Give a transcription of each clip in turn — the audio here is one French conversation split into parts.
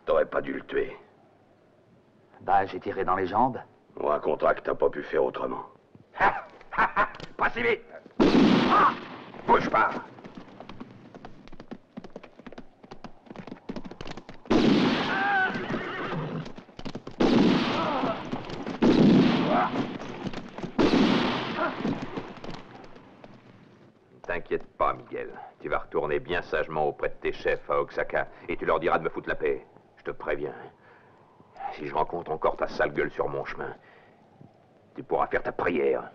T'aurais pas dû le tuer. Bah, j'ai tiré dans les jambes. On racontera que t'as pas pu faire autrement. Pas si vite! Ah! Bouge pas! T'inquiète pas, Miguel. Tu vas retourner bien sagement auprès de tes chefs à Oaxaca et tu leur diras de me foutre la paix. Je te préviens. Si je rencontre encore ta sale gueule sur mon chemin, tu pourras faire ta prière.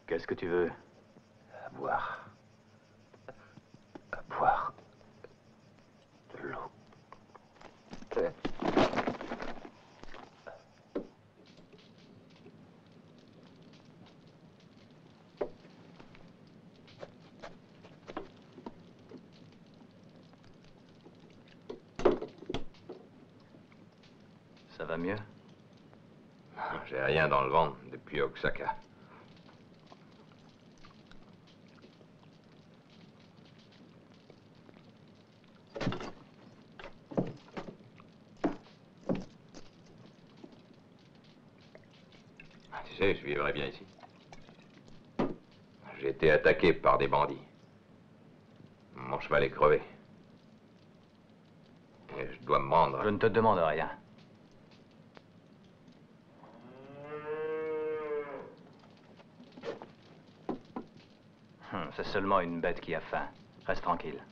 Qu'est-ce que tu veux? À boire. À boire. De l'eau. Ça va mieux? J'ai rien dans le ventre depuis Oaxaca. Tu sais, je vivrais bien ici. J'ai été attaqué par des bandits. Mon cheval est crevé. Et je dois me rendre. Je ne te demande rien. C'est seulement une bête qui a faim. Reste tranquille.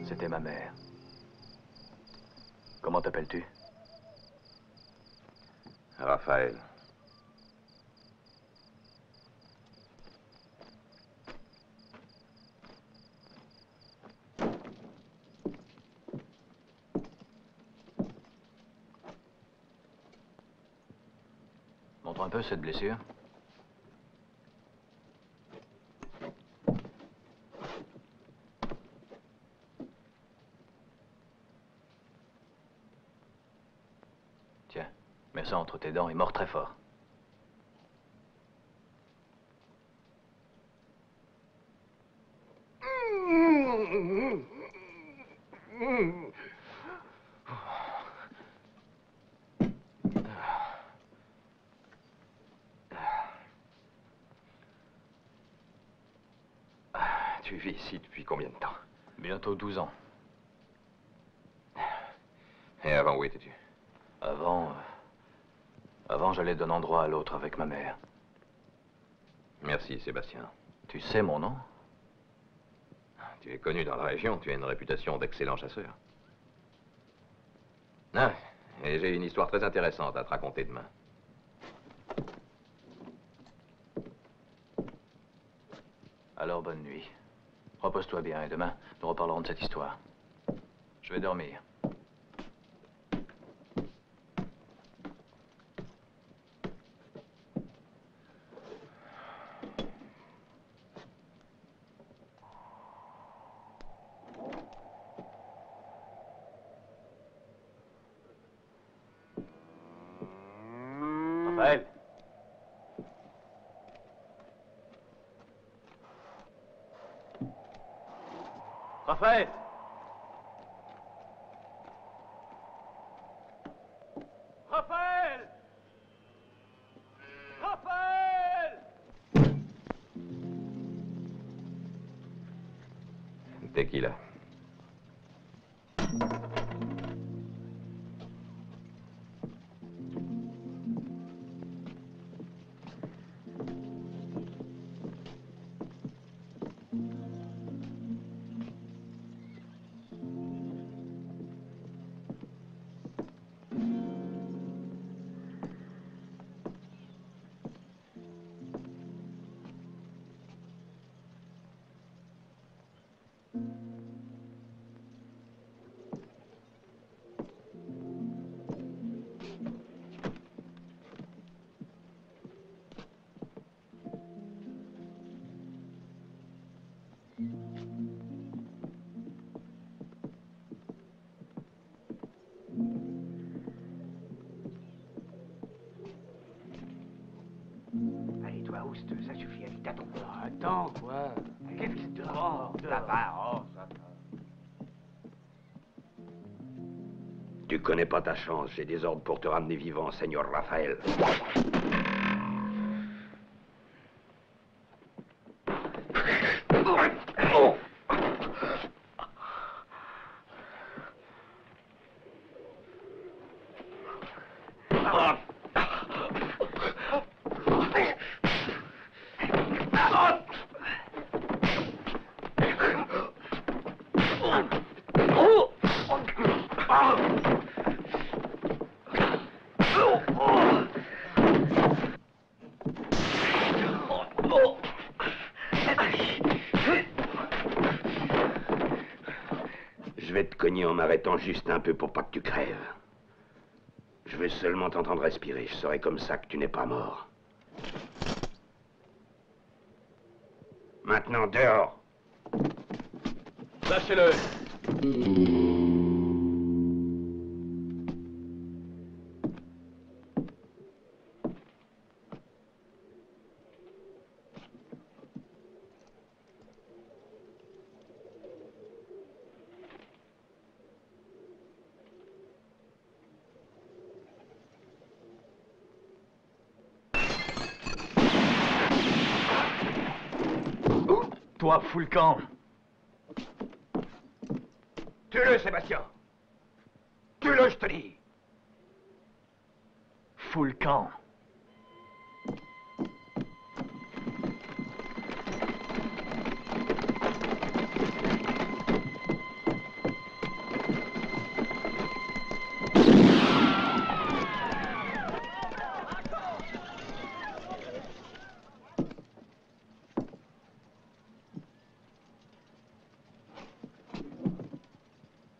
C'était ma mère. Comment t'appelles-tu? Raphaël. Montre un peu cette blessure. Tiens, mets ça entre tes dents et mords très fort. Tu vis ici depuis combien de temps? Bientôt 12 ans. Et avant, où étais-tu? Avant, j'allais d'un endroit à l'autre avec ma mère. Merci, Sébastien. Tu sais mon nom? Tu es connu dans la région, tu as une réputation d'excellent chasseur. Ah, et j'ai une histoire très intéressante à te raconter demain. Alors, bonne nuit. Repose-toi bien et demain, nous reparlerons de cette histoire. Je vais dormir. Raphaël! Raphaël! Raphaël! Raphaël! Tequila. Allez, toi, Oust, ça suffit, allez, t'attends. Attends, quoi? Qu'est-ce qui te rend? Ça va, ça va. Tu connais pas ta chance. J'ai des ordres pour te ramener vivant, Seigneur Raphaël. cogner en m'arrêtant juste un peu pour pas que tu crèves. Je veux seulement t'entendre respirer. Je saurai comme ça que tu n'es pas mort. Maintenant, dehors. Lâchez-le. Toi, fous le camp. Tue-le, Sébastien. Tue-le, je te dis. Fous le camp.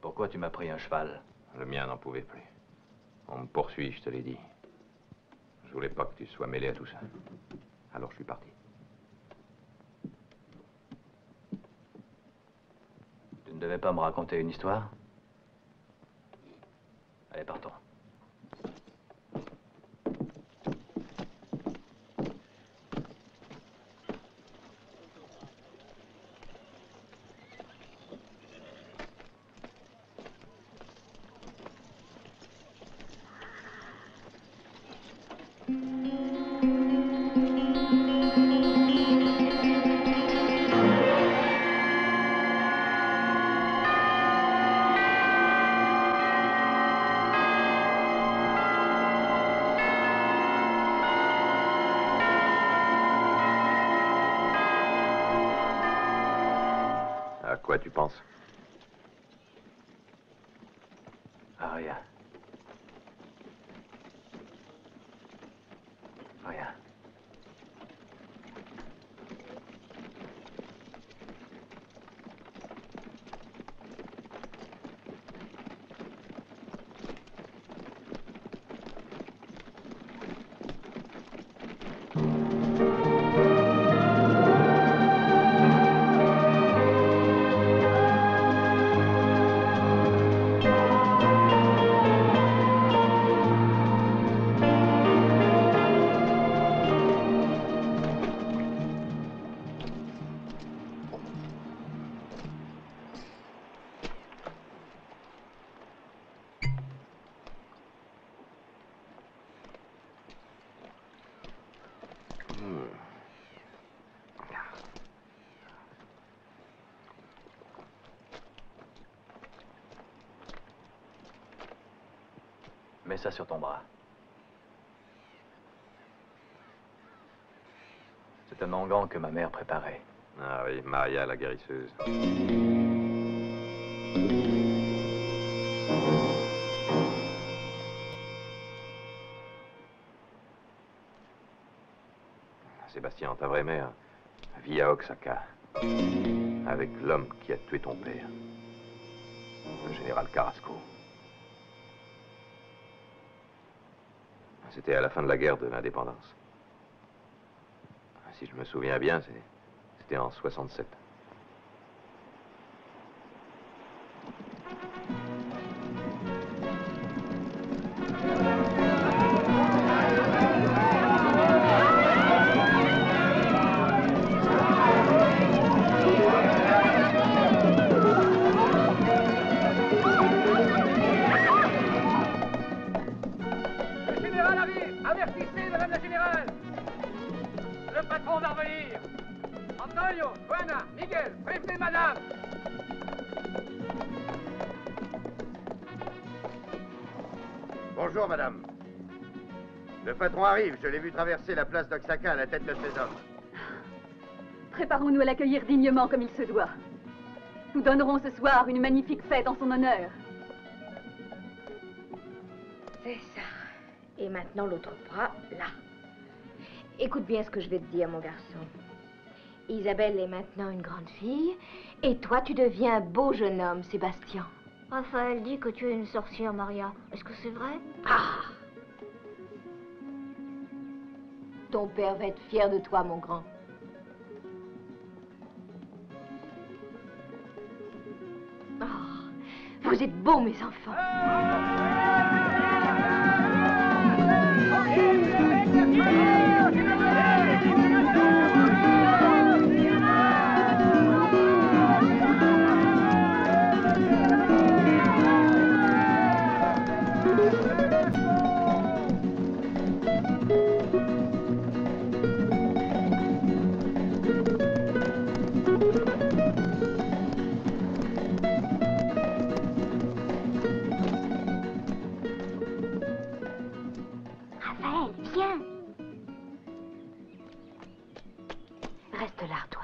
Pourquoi tu m'as pris un cheval? Le mien n'en pouvait plus. On me poursuit, je te l'ai dit. Je voulais pas que tu sois mêlé à tout ça. Alors je suis parti. Tu ne devais pas me raconter une histoire? Allez, partons. À quoi tu penses? Ah, rien. Rien. Mets ça sur ton bras. C'est un onguent que ma mère préparait. Ah oui, Maria la guérisseuse. Sébastien, ta vraie mère vit à Oaxaca avec l'homme qui a tué ton père, le général Carrasco. C'était à la fin de la guerre de l'indépendance. Si je me souviens bien, c'était en 67. Le général arrive! Avertissez, madame la générale! Le patron va revenir! Antonio, Juana, Miguel, prévenez madame! Bonjour, madame. Le patron arrive. Je l'ai vu traverser la place d'Oaxaca à la tête de ses hommes. Préparons-nous à l'accueillir dignement comme il se doit. Nous donnerons ce soir une magnifique fête en son honneur. C'est ça. Et maintenant, l'autre bras, là. Écoute bien ce que je vais te dire, mon garçon. Isabelle est maintenant une grande fille, et toi, tu deviens un beau jeune homme, Sébastien. Raphaël dit que tu es une sorcière, Maria. Est-ce que c'est vrai? Ah! Ton père va être fier de toi, mon grand. Oh, vous êtes beaux, mes enfants. Raphaël, viens. Reste là, toi.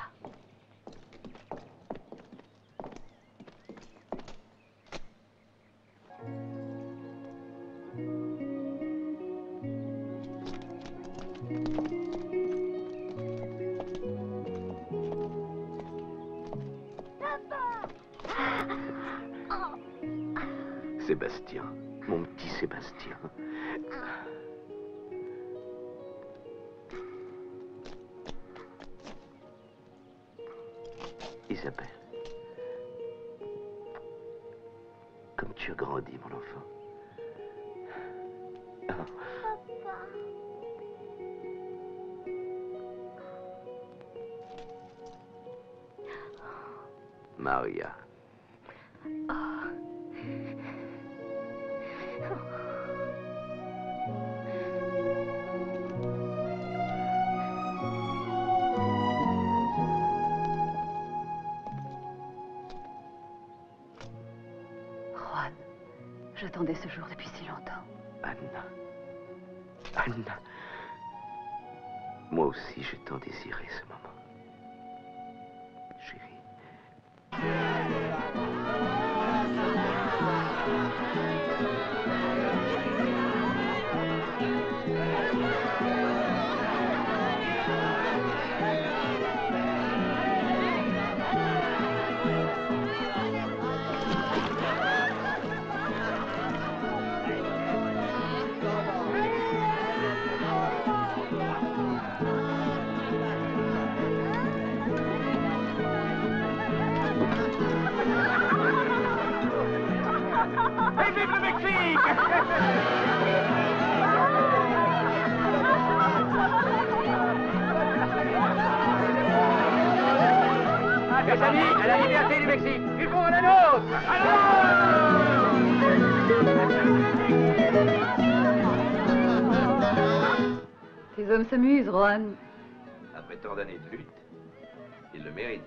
Sébastien, mon petit Sébastien. Isabelle, comme tu as grandi, mon enfant. Maria. Juan, j'attendais ce jour depuis si longtemps. Anna. Anna. Moi aussi, j'ai tant désiré ce moment. Chérie. Et vive le Mexique! Mes amis, à la liberté du Mexique! Vivons à la nôtre! Tes hommes s'amusent, Juan. Après tant d'années de lutte, il le mérite.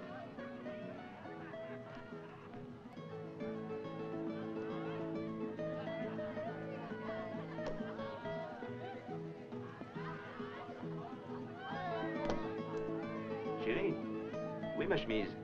Chérie, où est ma chemise?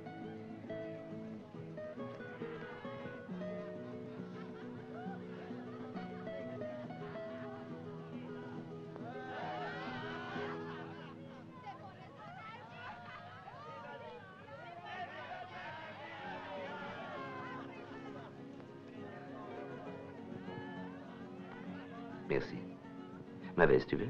Merci. Ma veste, tu veux?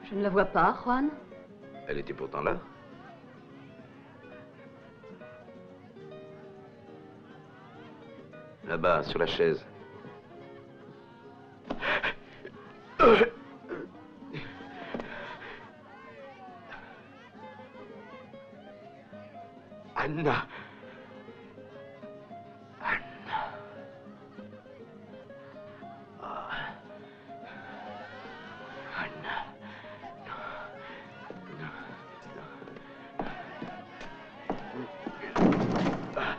Je ne la vois pas, Juan. Elle était pourtant là. Là-bas, sur la chaise. Anna. Anna. Ah. Anna. Non. Non. Non.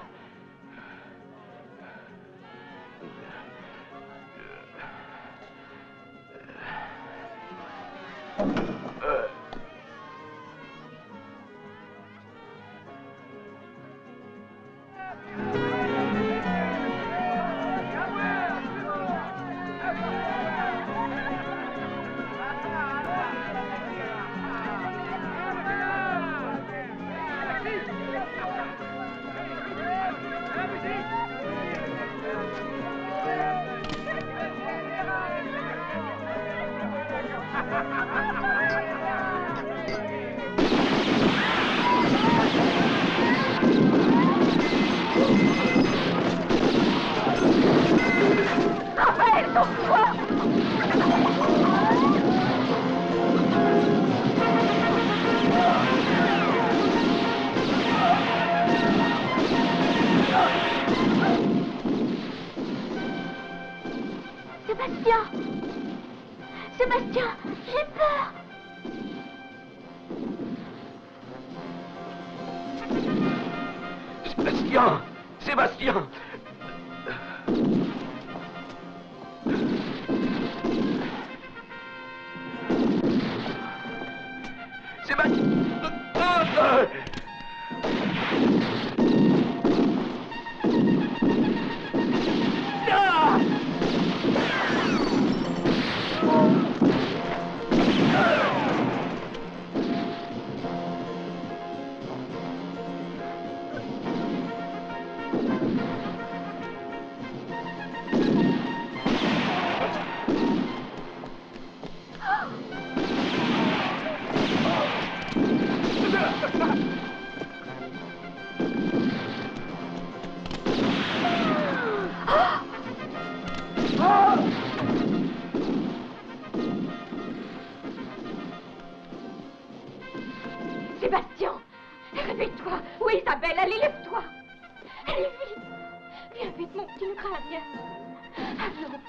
Sébastien! Sébastien! Sébastien, réveille-toi. Oui, Isabelle, allez, lève-toi. Allez, vite. Viens vite, mon petit Ukrainien. Allons.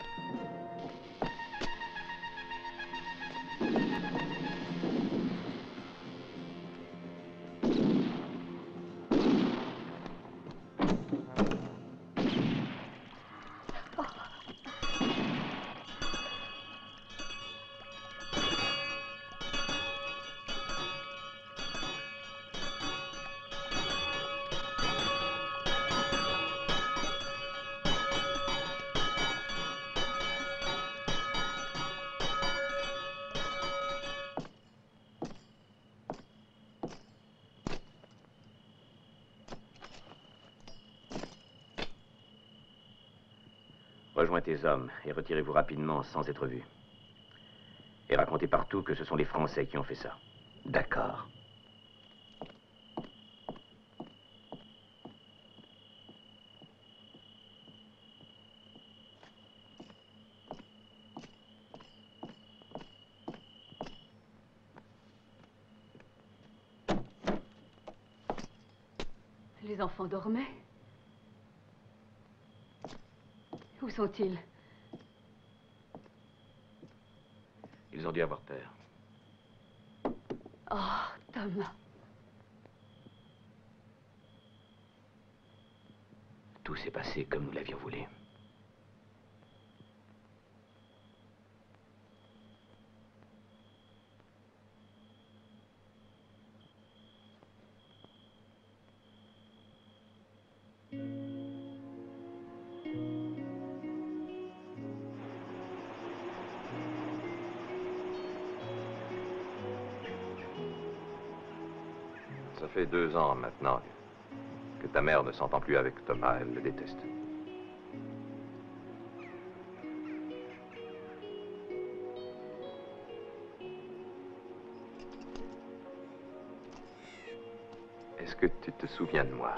Rejoins tes hommes et retirez-vous rapidement sans être vus. Et racontez partout que ce sont les Français qui ont fait ça. D'accord. Les enfants dormaient. Où sont-ils? Ils ont dû avoir peur. Oh, Thomas. Tout s'est passé comme nous l'avions voulu. Ça fait 2 ans maintenant que ta mère ne s'entend plus avec Thomas. Elle le déteste. Est-ce que tu te souviens de moi?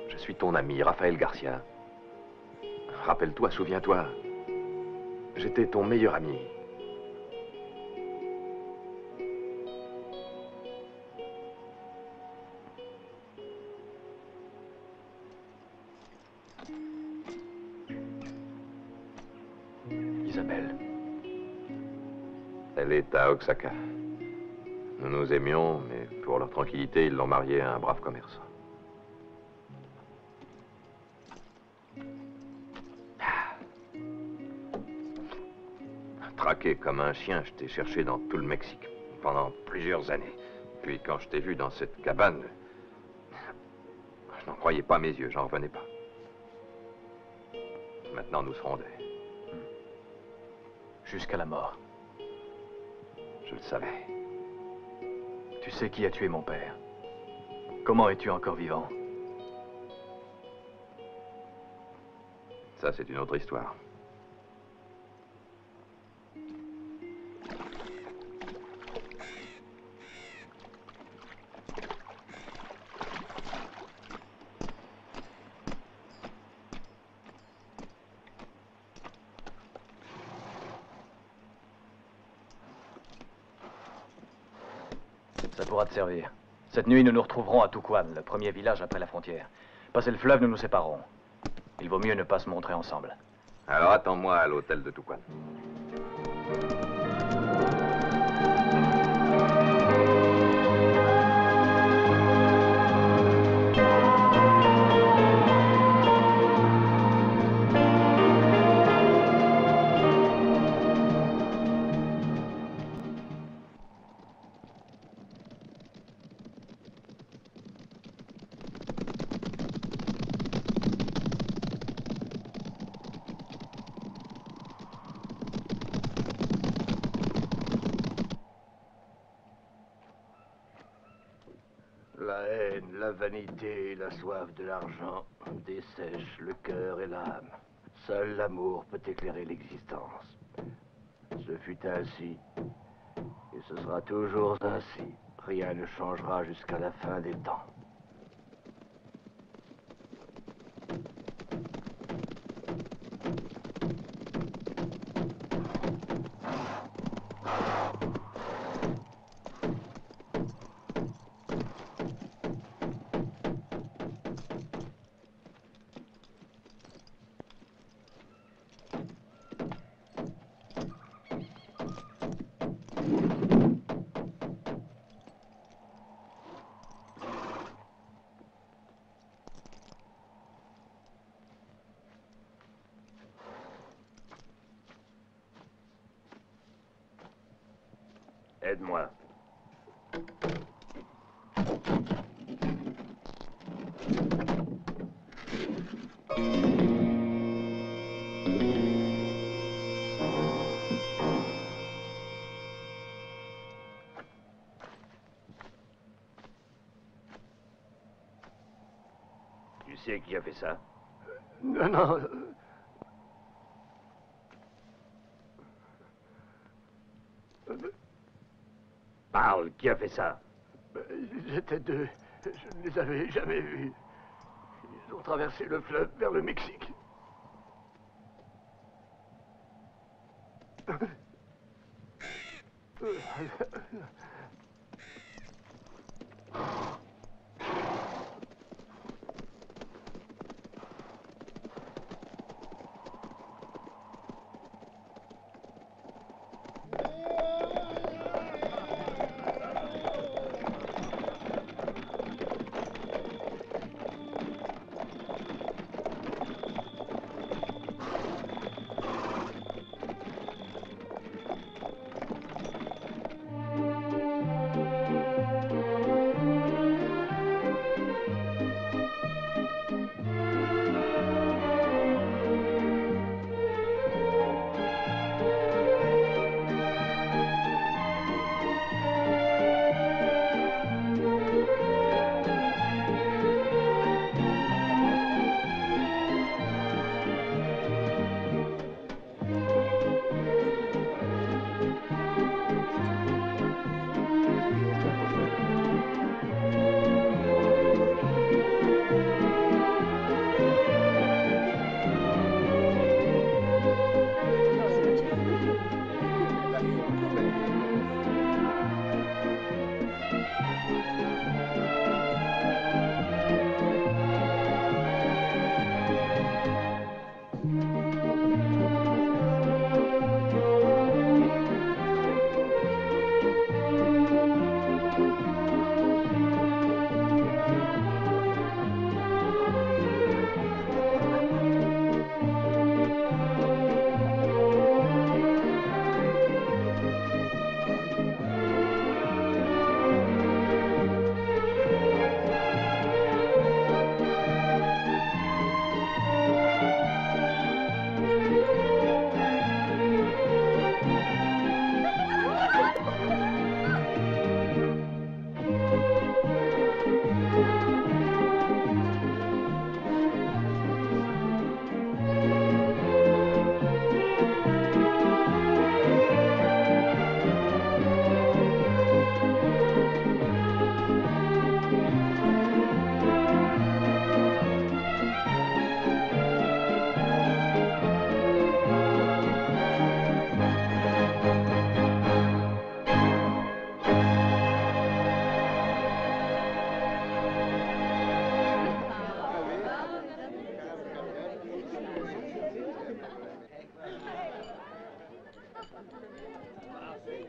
Je suis ton ami, Raphaël Garcia. Rappelle-toi, souviens-toi. J'étais ton meilleur ami. Isabelle. Elle est à Oaxaca. Nous nous aimions, mais pour leur tranquillité, ils l'ont mariée à un brave commerçant. Traqué comme un chien, je t'ai cherché dans tout le Mexique pendant plusieurs années. Puis quand je t'ai vu dans cette cabane, je n'en croyais pas mes yeux, j'en revenais pas. Maintenant, nous serons deux. Jusqu'à la mort. Je le savais. Tu sais qui a tué mon père? Comment es-tu encore vivant? Ça, c'est une autre histoire. Ça pourra te servir. Cette nuit, nous nous retrouverons à Tucuan, le premier village après la frontière. Passer le fleuve, nous nous séparerons. Il vaut mieux ne pas se montrer ensemble. Alors attends-moi à l'hôtel de Tucuan. La haine, la vanité, la soif de l'argent dessèchent le cœur et l'âme. Seul l'amour peut éclairer l'existence. Ce fut ainsi, et ce sera toujours ainsi. Rien ne changera jusqu'à la fin des temps. Aide-moi. Tu sais qui a fait ça? Non, non. Parle, qui a fait ça? J'étais deux. Je ne les avais jamais vus. Ils ont traversé le fleuve vers le Mexique.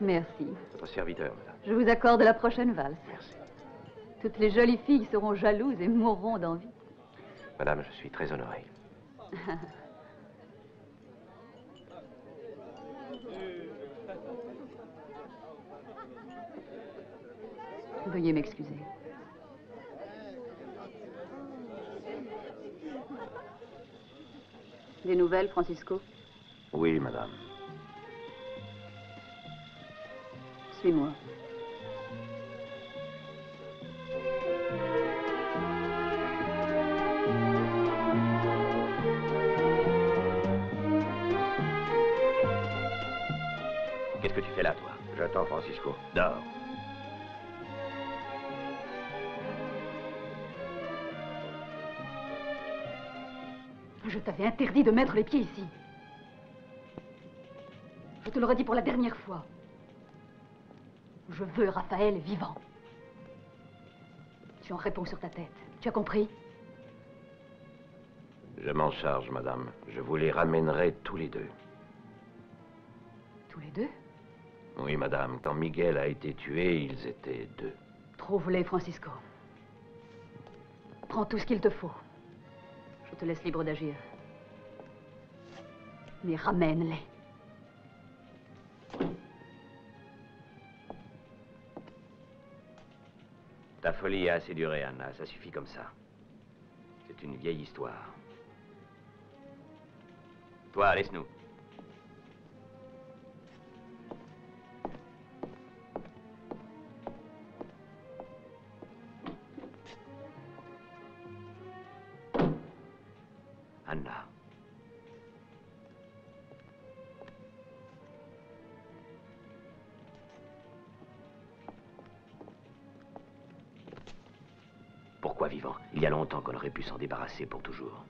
Merci. Votre serviteur, madame. Je vous accorde la prochaine valse. Merci. Toutes les jolies filles seront jalouses et mourront d'envie. Madame, je suis très honoré. Veuillez m'excuser. Des nouvelles, Francisco? Oui, madame. Suis-moi. T'es là, toi. J'attends, Francisco. Dors. Je t'avais interdit de mettre les pieds ici. Je te le redis pour la dernière fois. Je veux Raphaël vivant. Tu en réponds sur ta tête. Tu as compris? Je m'en charge, madame. Je vous les ramènerai tous les deux. Tous les deux? Oui, madame. Quand Miguel a été tué, ils étaient deux. Trouve-les, Francisco. Prends tout ce qu'il te faut. Je te laisse libre d'agir. Mais ramène-les. Ta folie a assez duré, Anna. Ça suffit comme ça. C'est une vieille histoire. Toi, laisse-nous. Anna. Pourquoi vivant? Il y a longtemps qu'on aurait pu s'en débarrasser pour toujours.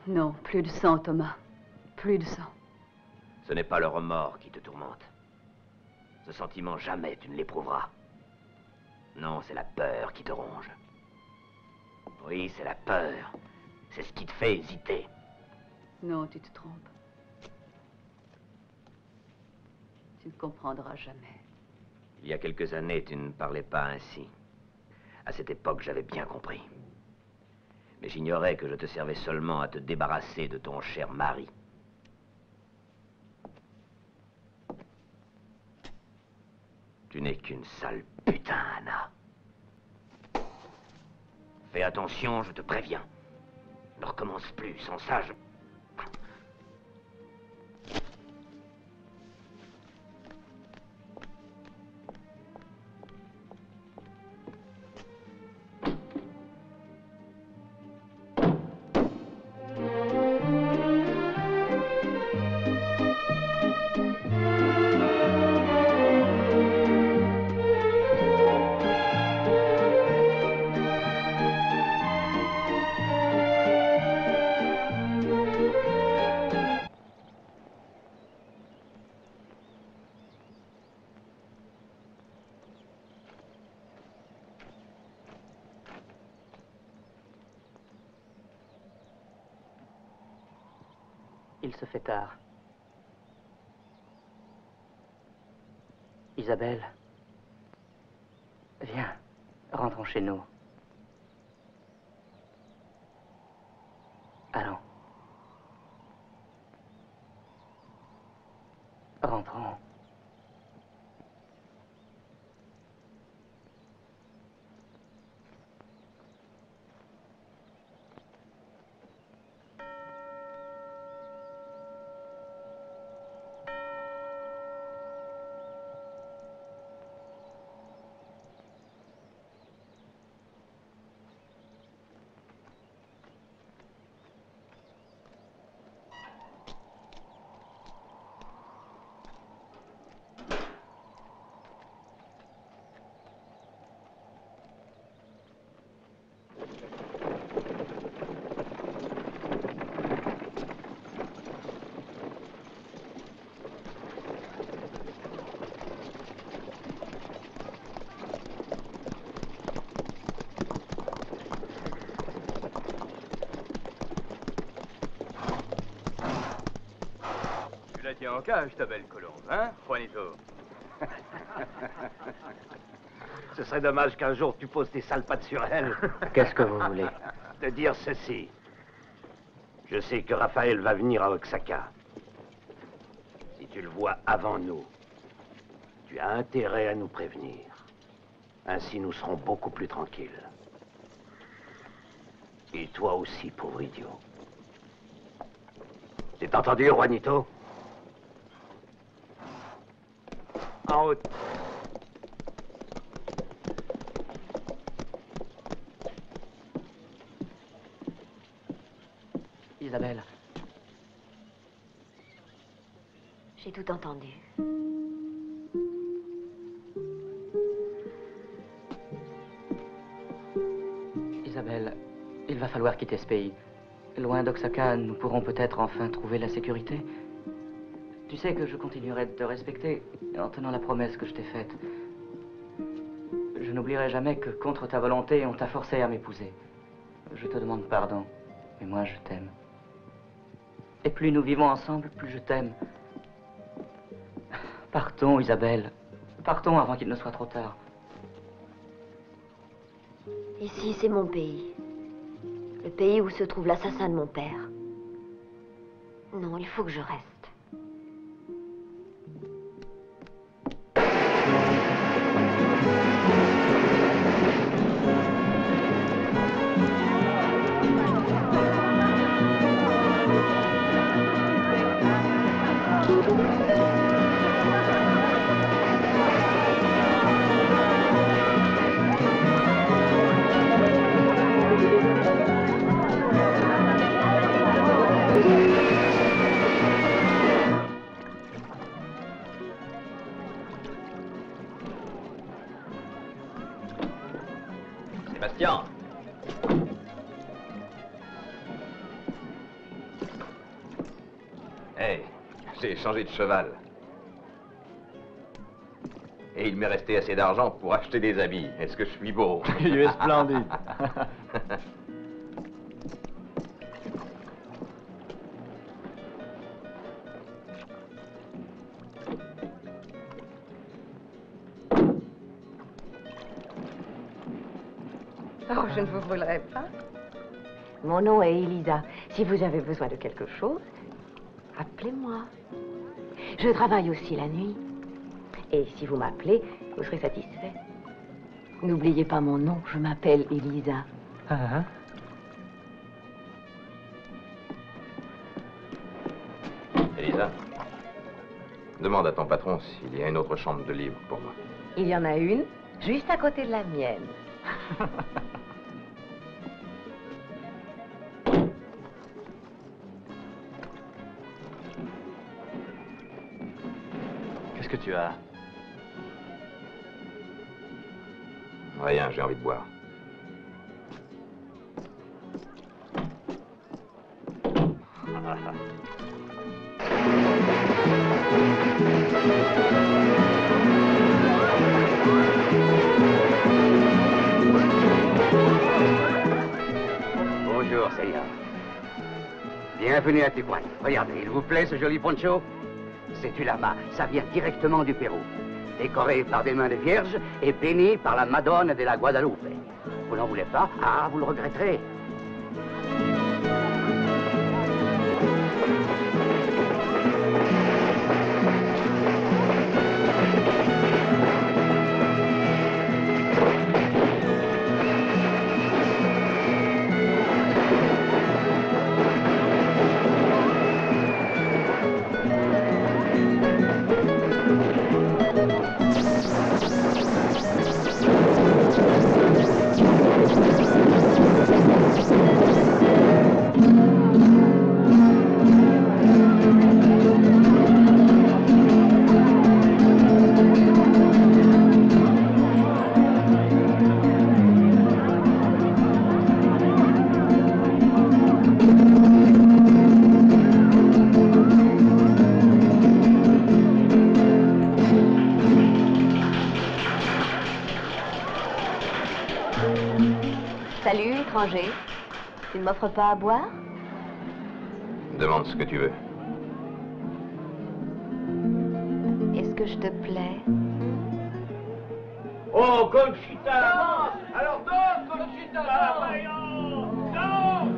Non, plus de sang, Thomas. Plus de sang. Ce n'est pas le remords qui te tourmente. Ce sentiment, jamais tu ne l'éprouveras. Non, c'est la peur qui te ronge. Oui, c'est la peur. C'est ce qui te fait hésiter. Non, tu te trompes. Tu ne comprendras jamais. Il y a quelques années, tu ne parlais pas ainsi. À cette époque, j'avais bien compris. Mais j'ignorais que je te servais seulement à te débarrasser de ton cher mari. Tu n'es qu'une sale putain, Anna. Fais attention, je te préviens. Ne recommence plus, sans ça, je... Il se fait tard. Isabelle, viens, rentrons chez nous. Allons. Rentrons. Tu la tiens en cage, ta belle colombe, hein, Juanito? Ce serait dommage qu'un jour tu poses tes sales pattes sur elle. Qu'est-ce que vous voulez? Te dire ceci. Je sais que Raphaël va venir à Oaxaca. Si tu le vois avant nous, tu as intérêt à nous prévenir. Ainsi, nous serons beaucoup plus tranquilles. Et toi aussi, pauvre idiot. C'est entendu, Juanito? En route. Isabelle, J'ai tout entendu. Isabelle, il va falloir quitter ce pays. Loin d'Oaxaca, nous pourrons peut-être enfin trouver la sécurité. Tu sais que je continuerai de te respecter en tenant la promesse que je t'ai faite. Je n'oublierai jamais que, contre ta volonté, on t'a forcé à m'épouser. Je te demande pardon, mais moi, je t'aime. Et plus nous vivons ensemble, plus je t'aime. Partons, Isabelle. Partons avant qu'il ne soit trop tard. Ici, c'est mon pays. Le pays où se trouve l'assassin de mon père. Non, il faut que je reste. Sébastien. Hey, j'ai changé de cheval. Et il m'est resté assez d'argent pour acheter des habits. Est-ce que je suis beau? Il est splendide. Oh, je ne vous volerai pas. Mon nom est Elisa. Si vous avez besoin de quelque chose, appelez-moi. Je travaille aussi la nuit. Et si vous m'appelez, vous serez satisfait. N'oubliez pas mon nom, je m'appelle Elisa. Ah, Elisa, demande à ton patron s'il y a une autre chambre de libre pour moi. Il y en a une, juste à côté de la mienne. Qu'est-ce que tu as? Rien, j'ai envie de boire. Bonjour, Seigneur. Bienvenue à Tijuana. Regardez, il vous plaît ce joli poncho? C'est du lama, ça vient directement du Pérou. Décoré par des mains de vierges et béni par la Madone de la Guadalupe. Vous n'en voulez pas? Ah, vous le regretterez. Salut, étranger. Tu ne m'offres pas à boire? Demande ce que tu veux. Est-ce que je te plais? Oh, Conchita! Alors donne, Conchita! Voyons! Non!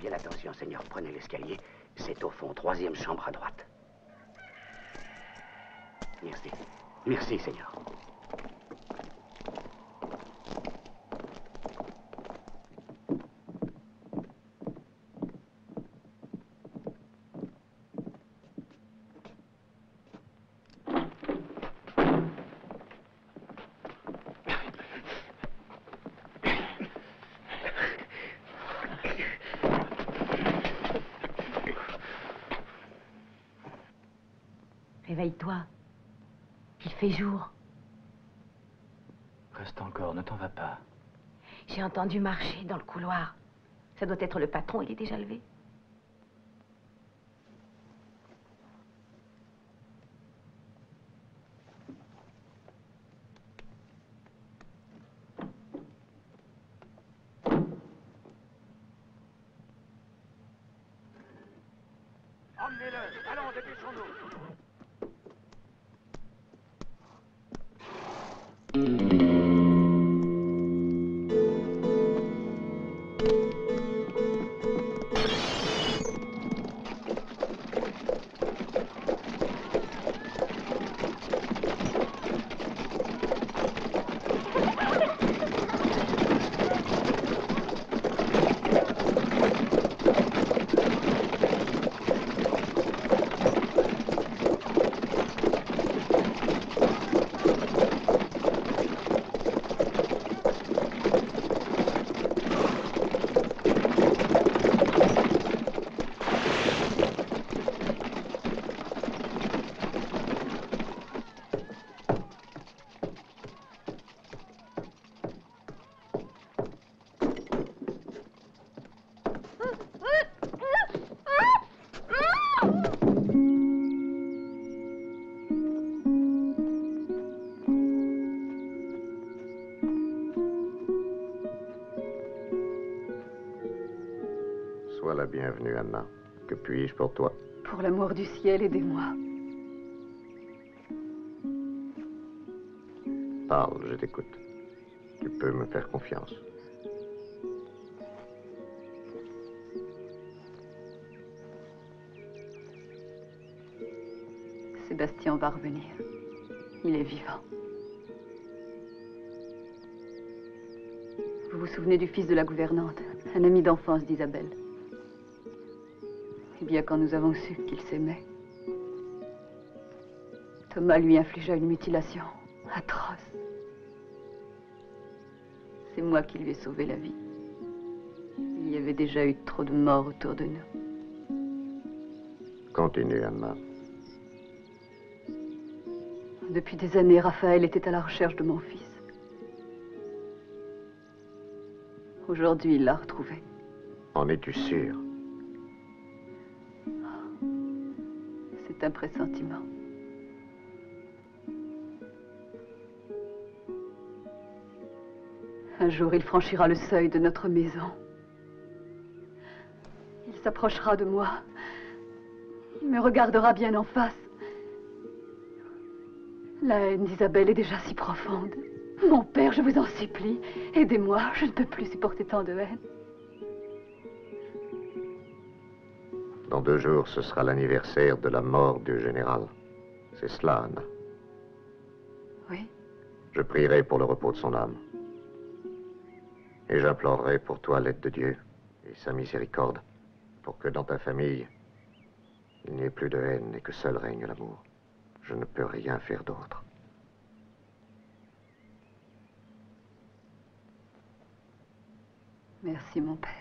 bien attention, Seigneur. Prenez l'escalier. C'est au fond, 3e chambre à droite. Merci. Merci, Seigneur. Réveille-toi. Il fait jour. Reste encore, ne t'en va pas. J'ai entendu marcher dans le couloir. Ça doit être le patron, il est déjà levé. Emmenez-le. Allons, dépêchons-nous. Sois la bienvenue, Anna. Que puis-je pour toi? Pour l'amour du ciel, aidez-moi. Parle, je t'écoute. Tu peux me faire confiance. Sébastien va revenir. Il est vivant. Vous vous souvenez du fils de la gouvernante, un ami d'enfance d'Isabelle? Eh bien, quand nous avons su qu'ils s'aimaient, Thomas lui infligea une mutilation atroce. C'est moi qui lui ai sauvé la vie. Il y avait déjà eu trop de morts autour de nous. Continue, Anna. Depuis des années, Raphaël était à la recherche de mon fils. Aujourd'hui, il l'a retrouvé. En es-tu sûr? C'est un pressentiment. Un jour, il franchira le seuil de notre maison. Il s'approchera de moi. Il me regardera bien en face. La haine d'Isabelle est déjà si profonde. Mon père, je vous en supplie, aidez-moi. Je ne peux plus supporter tant de haine. Dans 2 jours, ce sera l'anniversaire de la mort du général. C'est cela, Anna. Oui. Je prierai pour le repos de son âme. Et j'implorerai pour toi l'aide de Dieu et sa miséricorde, pour que dans ta famille, il n'y ait plus de haine et que seul règne l'amour. Je ne peux rien faire d'autre. Merci, mon père.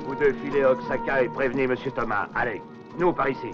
Vous deux filez à Oaxaca et prévenez M. Thomas. Allez, nous par ici.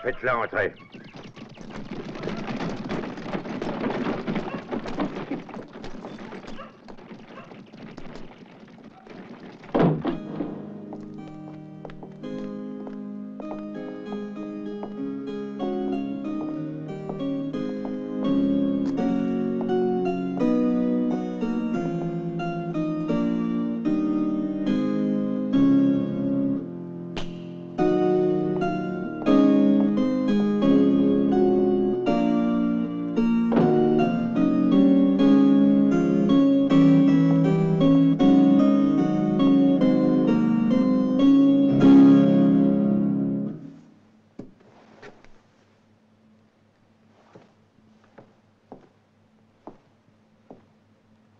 Faites-la entrer.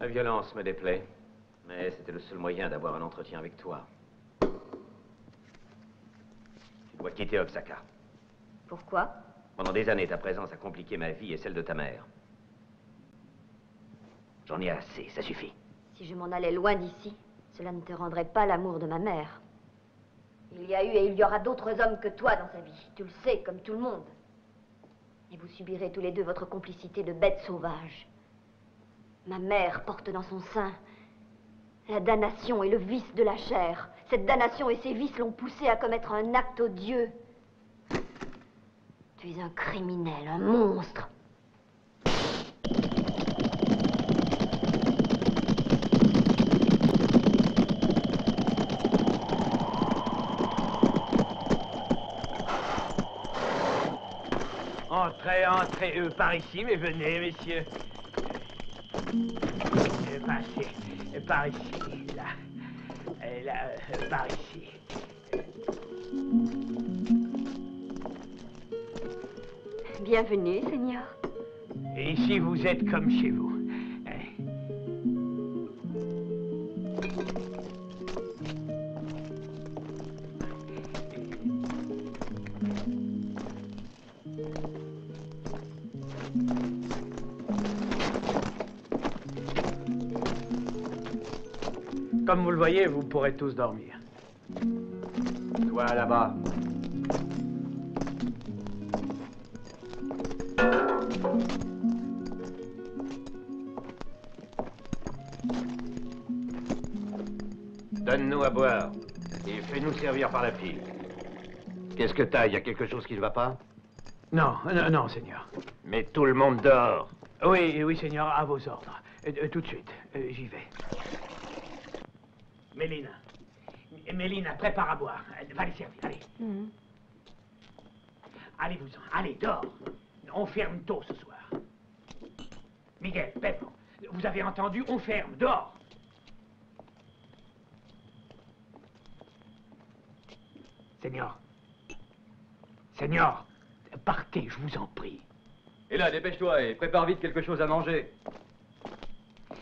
La violence me déplaît, mais c'était le seul moyen d'avoir un entretien avec toi. Tu dois quitter Oaxaca. Pourquoi? Pendant des années, ta présence a compliqué ma vie et celle de ta mère. J'en ai assez, ça suffit. Si je m'en allais loin d'ici, cela ne te rendrait pas l'amour de ma mère. Il y a eu et il y aura d'autres hommes que toi dans sa vie. Tu le sais, comme tout le monde. Et vous subirez tous les deux votre complicité de bêtes sauvages. Ma mère porte dans son sein la damnation et le vice de la chair. Cette damnation et ses vices l'ont poussée à commettre un acte odieux. Tu es un criminel, un monstre. Entrez, entrez, par ici, mais venez, messieurs. Passez, par ici, là. Là, par ici. Bienvenue, Seigneur. Et ici, vous êtes comme chez vous. Comme vous le voyez, vous pourrez tous dormir. Toi, là-bas. Donne-nous à boire et fais-nous servir par la file. Qu'est-ce que t'as? Y a quelque chose qui ne va pas? Non, non, Seigneur. Mais tout le monde dort. Oui, oui, Seigneur, à vos ordres. Tout de suite, j'y vais. Mélina, prépare à boire. Va les servir, allez. Allez-vous-en, allez, dors. On ferme tôt ce soir. Miguel, Pedro, vous avez entendu? On ferme, dors. Seigneur, partez, je vous en prie. Et là, dépêche-toi et prépare vite quelque chose à manger.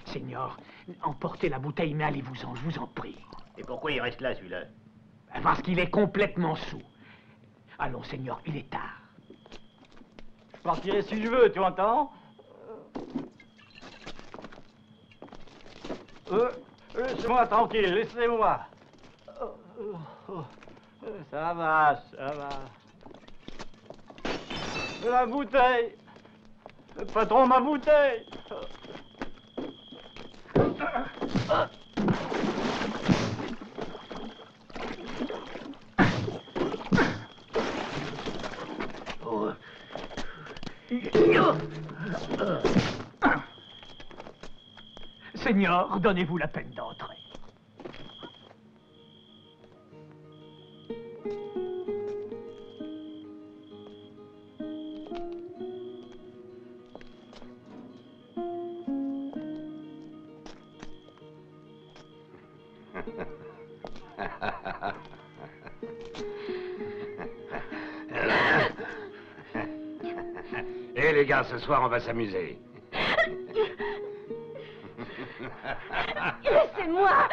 Seigneur, emportez la bouteille, mais allez-vous-en, je vous en prie. Et pourquoi il reste là, celui-là? Parce qu'il est complètement saoul. Allons, Seigneur, il est tard. Je partirai si je veux, tu entends? Laissez-moi tranquille, laissez-moi. Ça va, ça va. La bouteille. Patron, ma bouteille. Seigneur, donnez-vous la peine d'entrer. Eh les gars, ce soir on va s'amuser. Laissez-moi.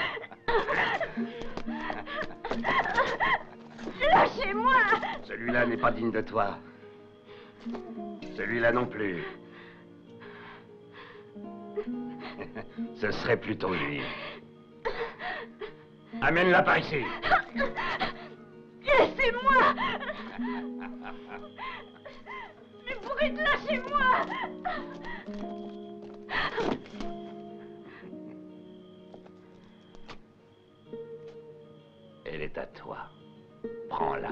Lâchez-moi. Celui-là n'est pas digne de toi. Celui-là non plus. Ce serait plutôt lui. Amène-la par ici. Laissez-moi. Mais Brute, lâchez-moi! Elle est à toi. Prends-la.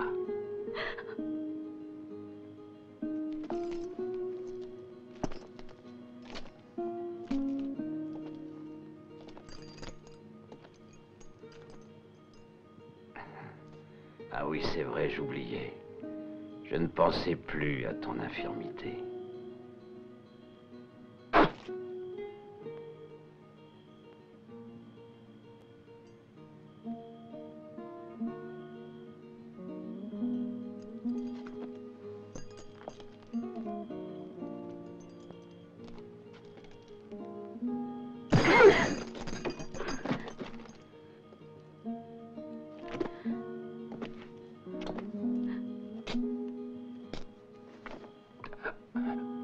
Ah oui, c'est vrai, j'oubliais. Je ne pensais plus à ton infirmité.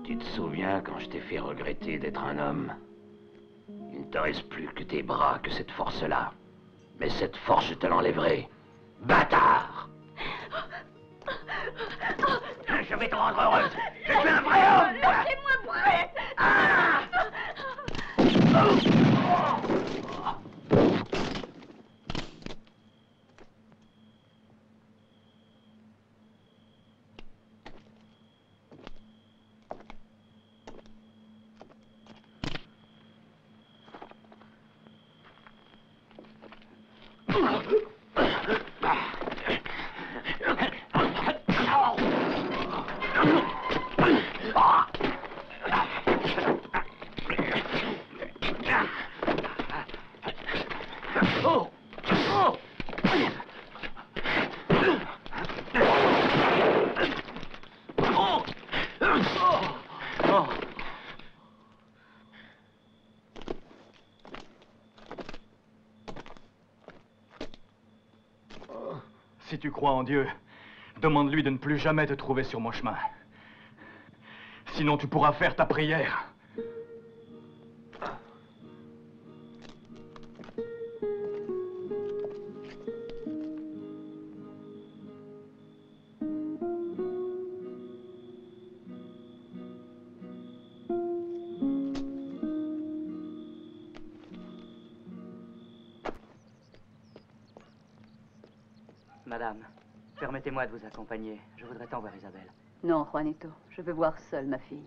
Tu te souviens quand je t'ai fait regretter d'être un homme? Il ne te reste plus que tes bras, que cette force-là. Mais cette force, je te l'enlèverai. Bâtard! Je vais te rendre heureuse. Je suis un vrai homme! Lâchez-moi, Brute! Si tu crois en Dieu, demande-lui de ne plus jamais te trouver sur mon chemin. Sinon, tu pourras faire ta prière. Madame, permettez-moi de vous accompagner. Je voudrais tant voir Isabelle. Non, Juanito, je veux voir seule ma fille.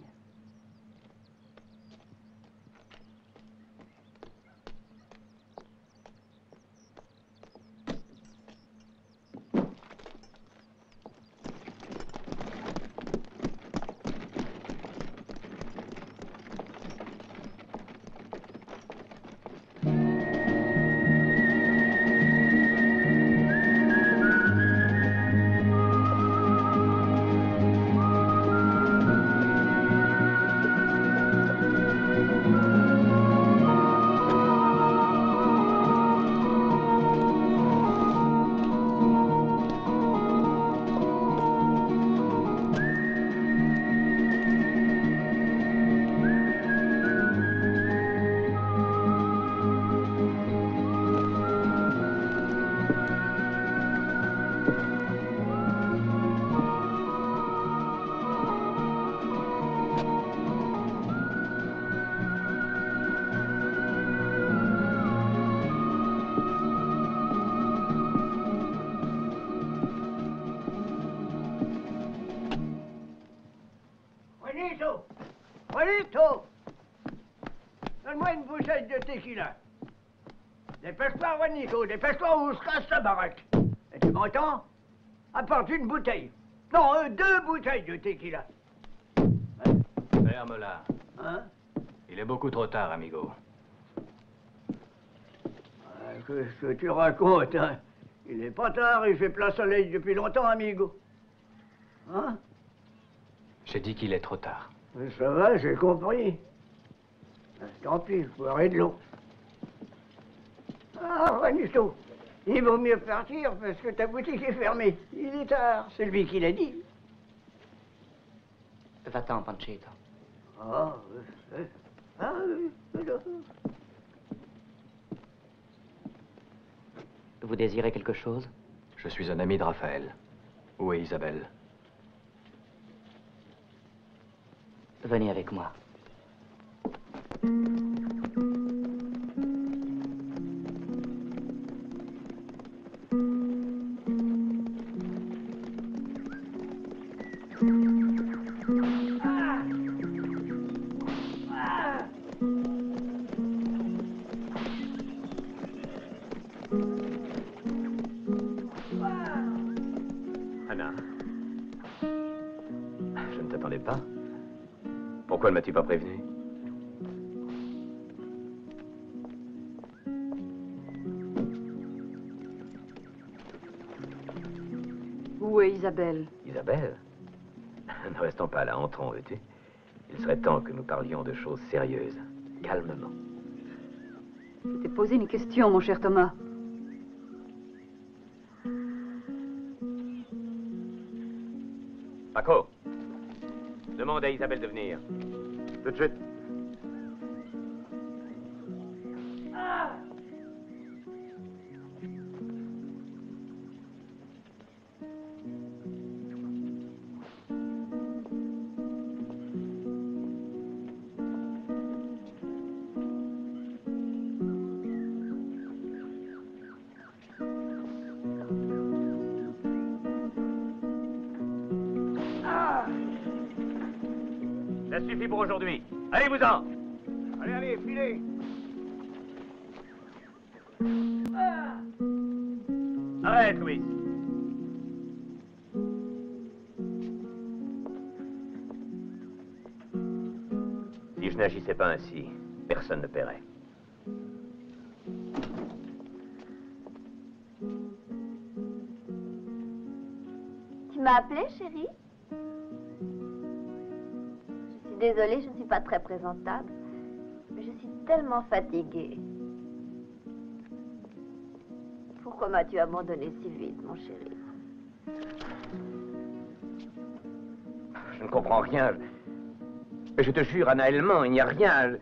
Juanito! Juanito! Donne-moi une bouteille de tequila. Dépêche-toi, Juanito, dépêche-toi ou je casse la baraque. Et tu m'entends? Apporte une bouteille. Non, 2 bouteilles de tequila. Ferme-la. Hein? Il est beaucoup trop tard, amigo. Qu'est-ce que tu racontes, hein? Il n'est pas tard, il fait plein soleil depuis longtemps, amigo. Hein? J'ai dit qu'il est trop tard. Mais ça va, j'ai compris. Tant pis, je boirai de l'eau. Ah, Juanito, il vaut mieux partir parce que ta boutique est fermée. Il est tard, c'est lui qui l'a dit. Va-t'en, Panchito. Vous désirez quelque chose? Je suis un ami de Raphaël. Où est Isabelle? Venez avec moi. Anna. Je ne t'attendais pas. Pourquoi ne m'as-tu pas prévenu? Où est Isabelle? Isabelle? Ne restons pas là, entrons, veux-tu? Il serait temps que nous parlions de choses sérieuses, calmement. Je t'ai posé une question, mon cher Thomas. Paco, demande à Isabelle de venir. Tout de suite. Ça suffit pour aujourd'hui. Allez-vous-en! Allez, allez, filez! Arrête, Louis. Si je n'agissais pas ainsi, personne ne paierait. Tu m'as appelé, chérie? Je suis désolée, je ne suis pas très présentable. Mais je suis tellement fatiguée. Pourquoi m'as-tu abandonné si vite, mon chéri? Je ne comprends rien. Je te jure, Anna Helman, il n'y a rien.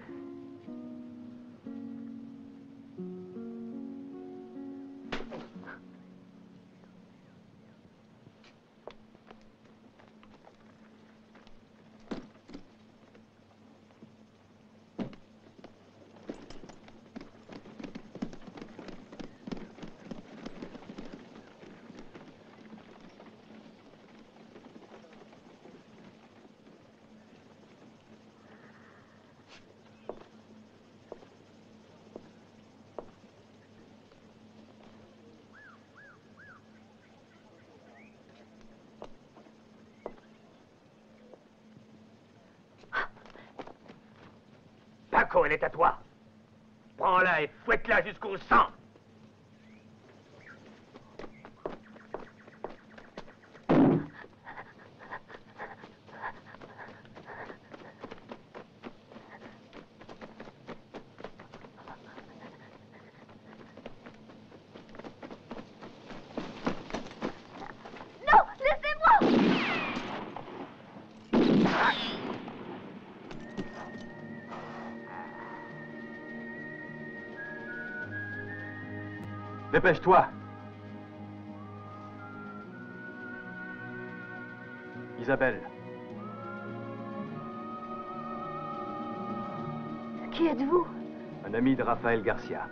Paco, elle est à toi. Prends-la et fouette-la jusqu'au sang. Non, laissez-moi! Dépêche-toi. Isabelle. Qui êtes-vous? Un ami de Raphaël Garcia.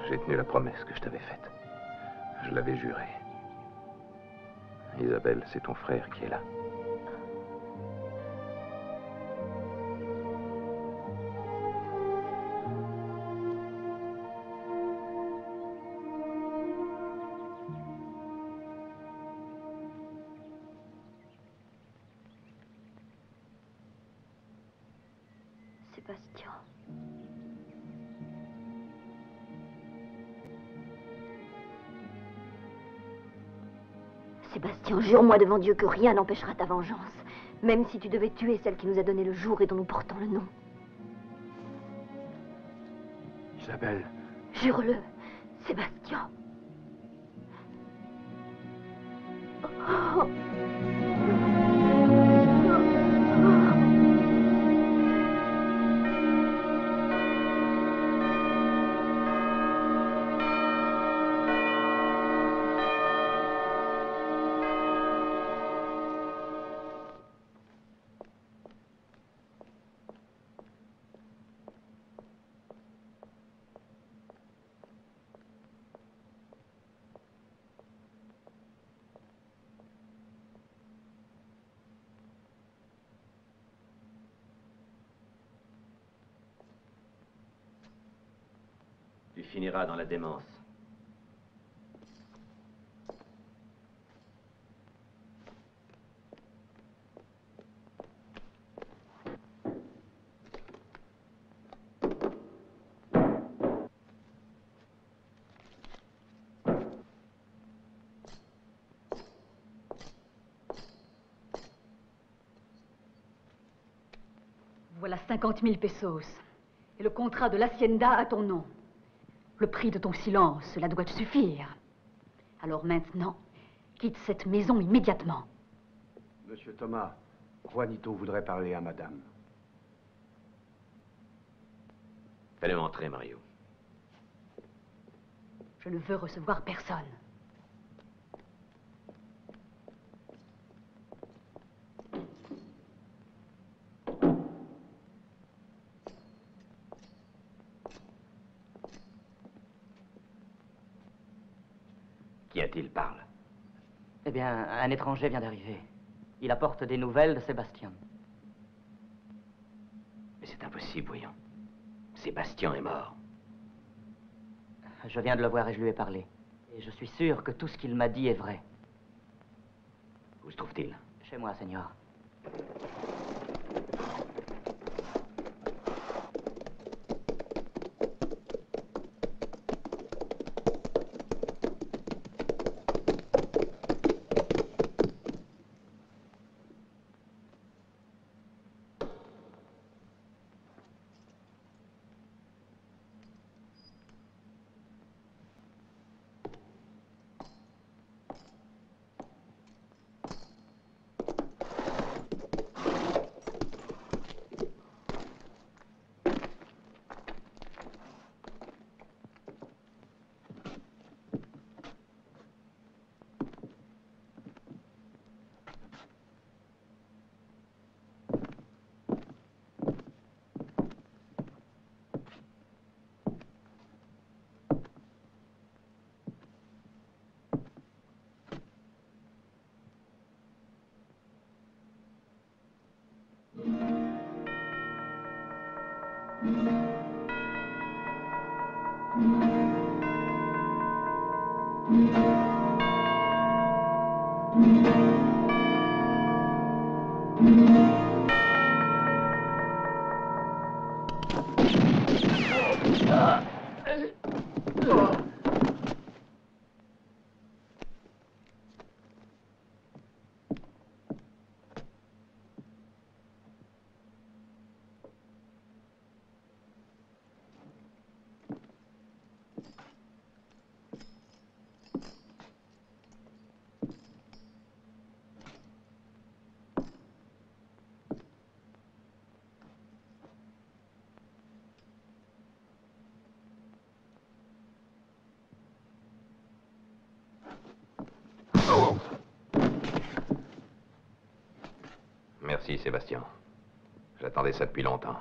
J'ai tenu la promesse que je t'avais faite. Je l'avais jurée. Isabelle, c'est ton frère qui est là. Sébastien. Sébastien, jure-moi devant Dieu que rien n'empêchera ta vengeance, même si tu devais tuer celle qui nous a donné le jour et dont nous portons le nom. Isabelle. Jure-le, Sébastien. Oh. Tu finiras dans la démence. Voilà 50 000 pesos. Et le contrat de l'hacienda à ton nom. Le prix de ton silence, cela doit te suffire. Alors maintenant, quitte cette maison immédiatement. Monsieur Thomas, Juanito voudrait parler à madame. Fais-le entrer, Mario. Je ne veux recevoir personne. Qu'y a-t-il, parle? Eh bien, un étranger vient d'arriver. Il apporte des nouvelles de Sébastien. Mais c'est impossible, voyons. Sébastien est mort. Je viens de le voir et je lui ai parlé. Et je suis sûr que tout ce qu'il m'a dit est vrai. Où se trouve-t-il? Chez moi, Seigneur. Merci, Sébastien. J'attendais ça depuis longtemps.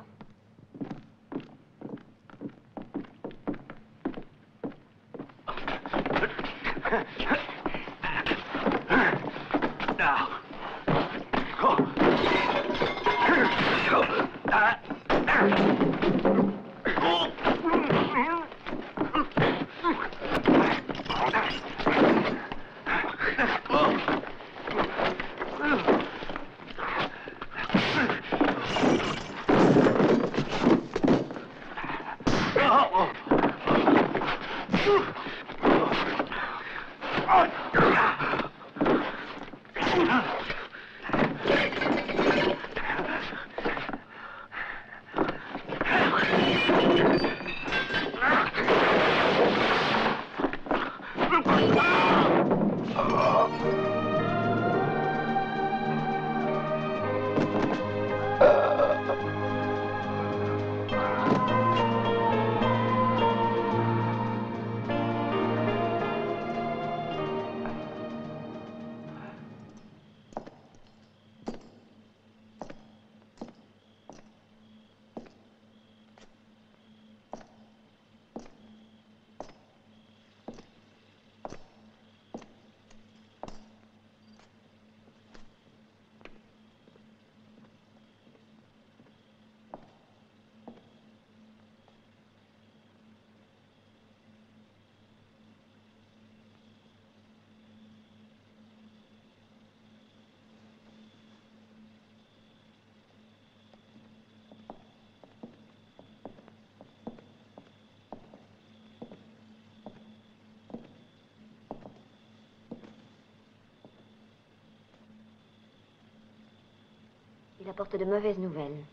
Il apporte de mauvaises nouvelles.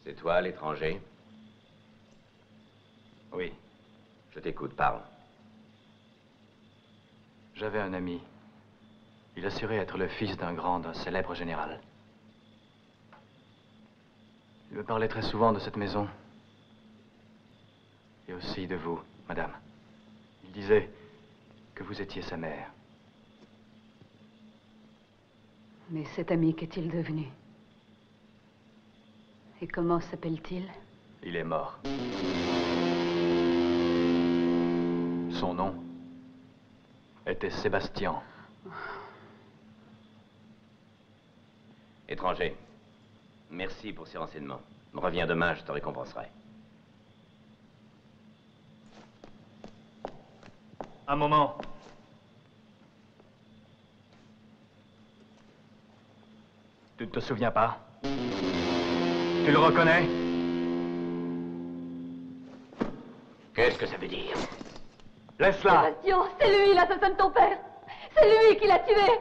C'est toi, l'étranger? Oui. Je t'écoute, parle. J'avais un ami. Il assurait être le fils d'un célèbre général. Il me parlait très souvent de cette maison. Et aussi de vous, madame. Il disait que vous étiez sa mère. Mais cet ami, qu'est-il devenu? Et comment s'appelle-t-il? Il est mort. Son nom était Sébastien. Étranger, merci pour ces renseignements. Reviens demain, je te récompenserai. Un moment. Tu ne te souviens pas? Tu le reconnais? Qu'est-ce que ça veut dire? Laisse-la! Sébastien, c'est lui l'assassin de ton père! C'est lui qui l'a tué!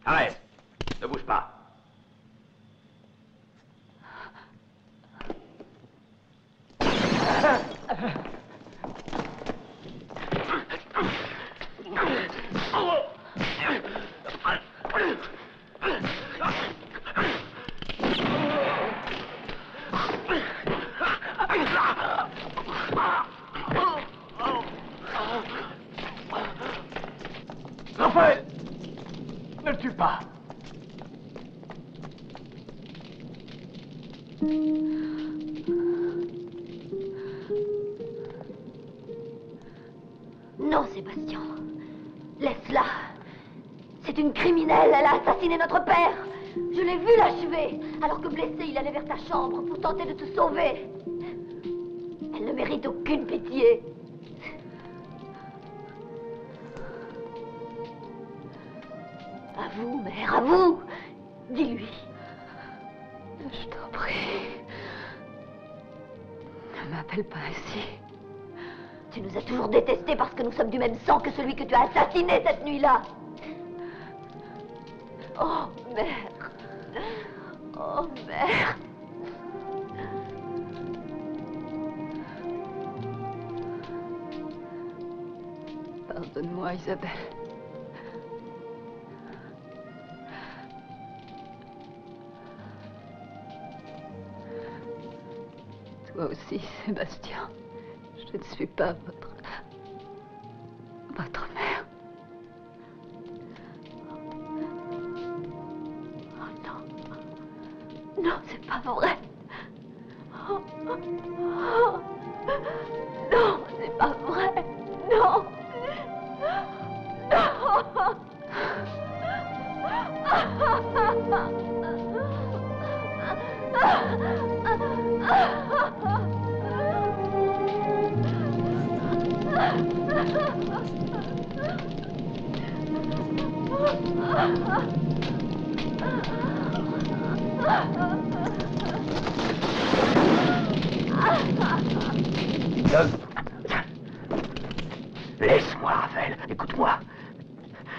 Arrête! Ne bouge pas! Raphaël! Ne le tue pas! Non, Sébastien. Laisse-la. C'est une criminelle. Elle a assassiné notre père. Je l'ai vu l'achever. Alors que blessé, il allait vers ta chambre pour tenter de te sauver. Elle ne mérite aucune pitié. À vous, mère, à vous. Dis-lui. Je t'en prie. Ne m'appelle pas ainsi. Tu nous as toujours détestés parce que nous sommes du même sang que celui que tu as assassiné cette nuit-là. Oh, mère. Oh, mère. Pardonne-moi, Isabelle. Toi aussi, Sébastien. Je ne suis pas votre mère. pas vrai. Non, c'est pas vrai. Non. Laisse-moi, Raphaël. Écoute-moi.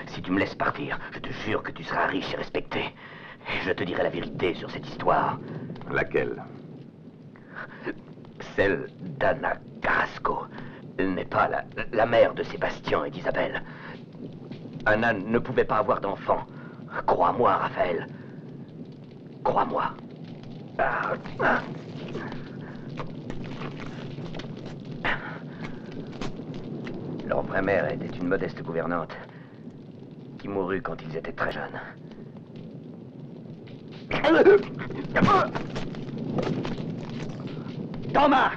Si tu me laisses partir, je te jure que tu seras riche et respecté. Et je te dirai la vérité sur cette histoire. Laquelle? Celle d'Anna Carrasco. Elle n'est pas la mère de Sébastien et d'Isabelle. Anna ne pouvait pas avoir d'enfant. Crois-moi, Raphaël. Crois-moi. Leur vraie mère était une modeste gouvernante qui mourut quand ils étaient très jeunes. Thomas!